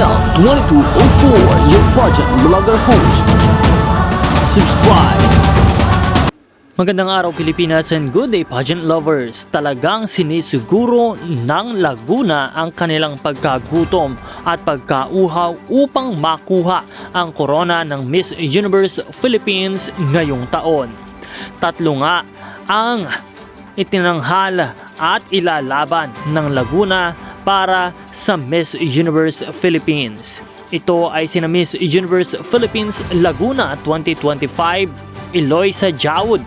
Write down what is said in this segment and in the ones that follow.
Snell 2204, your pageant vlogger host. Subscribe! Magandang araw Pilipinas and good day pageant lovers. Talagang sinisiguro ng Laguna ang kanilang pagkagutom at pagkauhaw upang makuha ang korona ng Miss Universe Philippines ngayong taon. Tatlo nga ang itinanghal at ilalaban ng Laguna para sa Miss Universe Philippines. Ito ay sina Miss Universe Philippines Laguna 2025 Eloisa Jaud,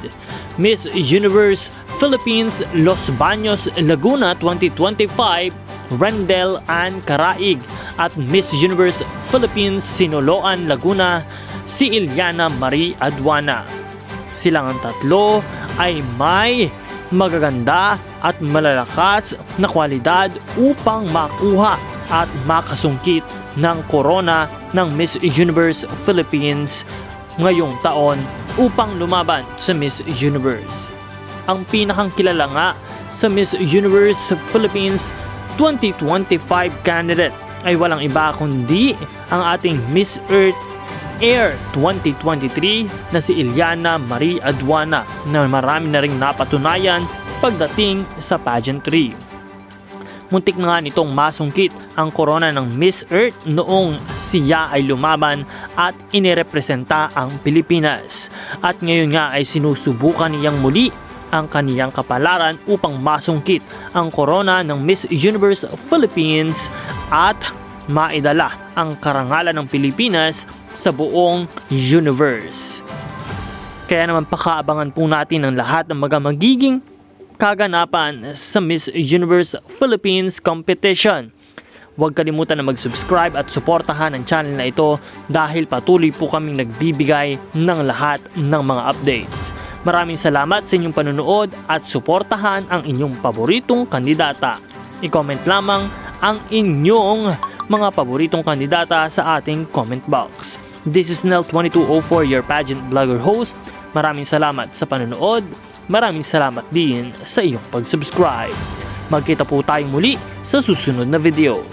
Miss Universe Philippines Los Baños Laguna 2025 Rendel Ann Caraig, at Miss Universe Philippines Sinoloan Laguna si Iliana Marie Aduana. Silang ang tatlo ay may magaganda at malalakas na kwalidad upang makuha at makasungkit ng korona ng Miss Universe Philippines ngayong taon upang lumaban sa Miss Universe. Ang pinakang kilala nga sa Miss Universe Philippines 2025 candidate ay walang iba kundi ang ating Miss Earth Air 2023 na si Iliana Marie Aduana, na marami na ring napatunayan pagdating sa pageantry. Muntik na nga nitong masungkit ang korona ng Miss Earth noong siya ay lumaban at inirepresenta ang Pilipinas. At ngayon nga ay sinusubukan niyang muli ang kaniyang kapalaran upang masungkit ang korona ng Miss Universe Philippines at maidala ang karangalan ng Pilipinas sa buong universe. Kaya naman pakaabangan po natin ang lahat ng magiging kaganapan sa Miss Universe Philippines competition. Huwag kalimutan na mag-subscribe at suportahan ang channel na ito dahil patuloy po kaming nagbibigay ng lahat ng mga updates. Maraming salamat sa inyong panonood at suportahan ang inyong paboritong kandidata. I-comment lamang ang inyong mga paboritong kandidata sa ating comment box. This is Snell 2204, your pageant vlogger host. Maraming salamat sa panonood. Maraming salamat din sa iyong pag-subscribe. Magkita po tayong muli sa susunod na video.